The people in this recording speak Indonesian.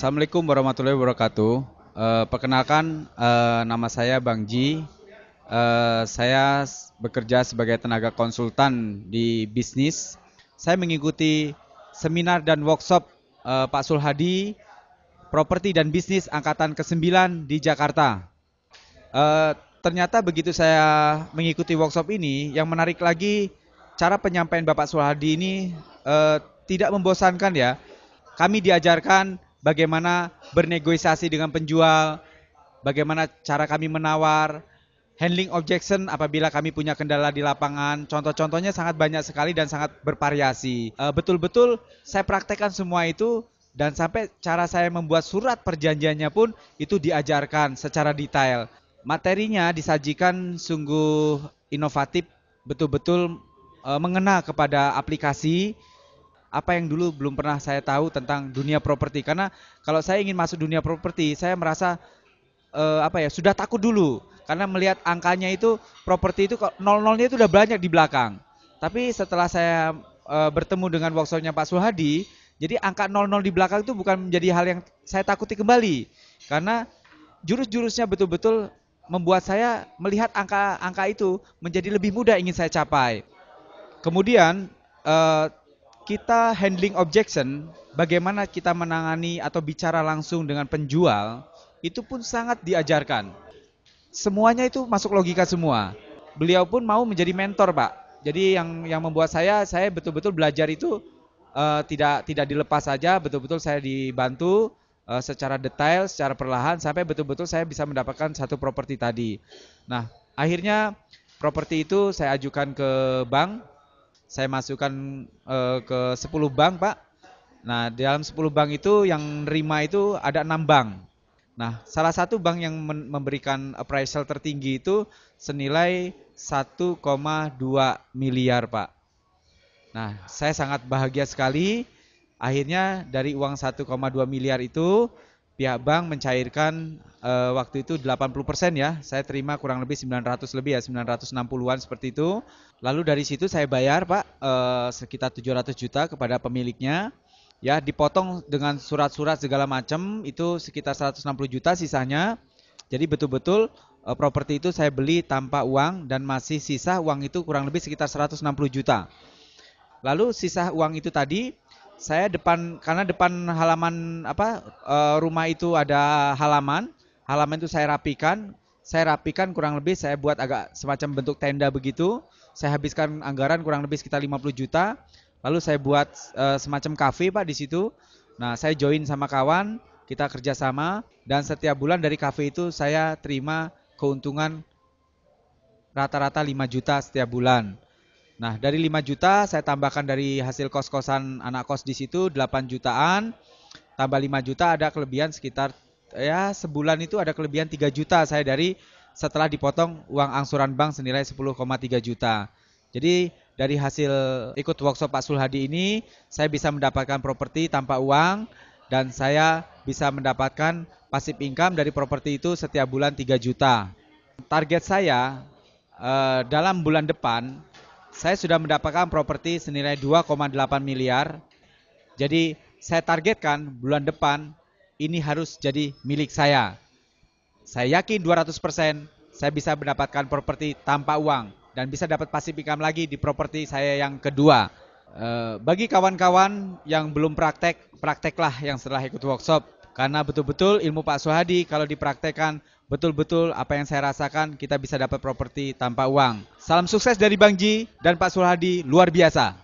Assalamualaikum warahmatullahi wabarakatuh. Perkenalkan, nama saya Bang Ji. Saya bekerja sebagai tenaga konsultan di bisnis. Saya mengikuti seminar dan workshop Pak Sulhadi, Properti dan Bisnis Angkatan ke-9 di Jakarta. Ternyata begitu saya mengikuti workshop ini, yang menarik lagi cara penyampaian Bapak Sulhadi ini tidak membosankan ya. Kami diajarkan bagaimana bernegosiasi dengan penjual, bagaimana cara kami menawar, handling objection apabila kami punya kendala di lapangan. Contoh-contohnya sangat banyak sekali dan sangat bervariasi. Betul-betul saya praktekkan semua itu dan sampai cara saya membuat surat perjanjiannya pun itu diajarkan secara detail. Materinya disajikan sungguh inovatif, betul-betul mengena kepada aplikasi apa yang dulu belum pernah saya tahu tentang dunia properti. Karena kalau saya ingin masuk dunia properti, saya merasa sudah takut dulu karena melihat angkanya itu properti itu nol-nolnya itu udah banyak di belakang. Tapi setelah saya bertemu dengan workshopnya Pak Sulhadi, jadi angka 00 di belakang itu bukan menjadi hal yang saya takuti kembali. Karena jurus-jurusnya betul-betul membuat saya melihat angka-angka itu menjadi lebih mudah ingin saya capai. Kemudian kita handling objection, bagaimana kita menangani atau bicara langsung dengan penjual, itu pun sangat diajarkan. Semuanya itu masuk logika semua. Beliau pun mau menjadi mentor, Pak. Jadi yang membuat saya betul-betul belajar itu tidak dilepas saja, betul-betul saya dibantu secara detail, secara perlahan sampai betul-betul saya bisa mendapatkan satu properti tadi. Nah, akhirnya properti itu saya ajukan ke bank. Saya masukkan ke 10 bank, Pak. Nah, di dalam 10 bank itu yang nerima itu ada 6 bank. Nah, salah satu bank yang memberikan appraisal tertinggi itu senilai 1,2 miliar, Pak. Nah, saya sangat bahagia sekali. Akhirnya dari uang 1,2 miliar itu pihak bank mencairkan waktu itu 80% ya. Saya terima kurang lebih 900 lebih ya, 960-an seperti itu. Lalu dari situ saya bayar, Pak, sekitar 700 juta kepada pemiliknya. Ya, dipotong dengan surat-surat segala macam itu sekitar 160 juta sisanya. Jadi betul-betul properti itu saya beli tanpa uang dan masih sisa uang itu kurang lebih sekitar 160 juta. Lalu sisa uang itu tadi saya karena depan halaman rumah itu ada halaman itu saya rapikan kurang lebih saya buat agak semacam bentuk tenda begitu. Saya habiskan anggaran kurang lebih sekitar 50 juta. Lalu saya buat semacam kafe, Pak, di situ. Nah, saya join sama kawan, kita kerjasama dan setiap bulan dari kafe itu saya terima keuntungan rata-rata 5 juta setiap bulan. Nah, dari 5 juta saya tambahkan dari hasil kos-kosan anak kos di situ 8 jutaan. Tambah 5 juta ada kelebihan sekitar ya sebulan itu ada kelebihan 3 juta saya setelah dipotong uang angsuran bank senilai 10,3 juta. Jadi dari hasil ikut workshop Pak Sulhadi ini saya bisa mendapatkan properti tanpa uang dan saya bisa mendapatkan passive income dari properti itu setiap bulan 3 juta. Target saya dalam bulan depan saya sudah mendapatkan properti senilai 2,8 miliar. Jadi saya targetkan bulan depan ini harus jadi milik saya. Saya yakin 200% saya bisa mendapatkan properti tanpa uang dan bisa dapat passive income lagi di properti saya yang kedua. Bagi kawan-kawan yang belum prakteklah yang setelah ikut workshop. Karena betul-betul ilmu Pak Sulhadi kalau dipraktekkan betul-betul apa yang saya rasakan kita bisa dapat properti tanpa uang. Salam sukses dari Bang Ji dan Pak Sulhadi luar biasa.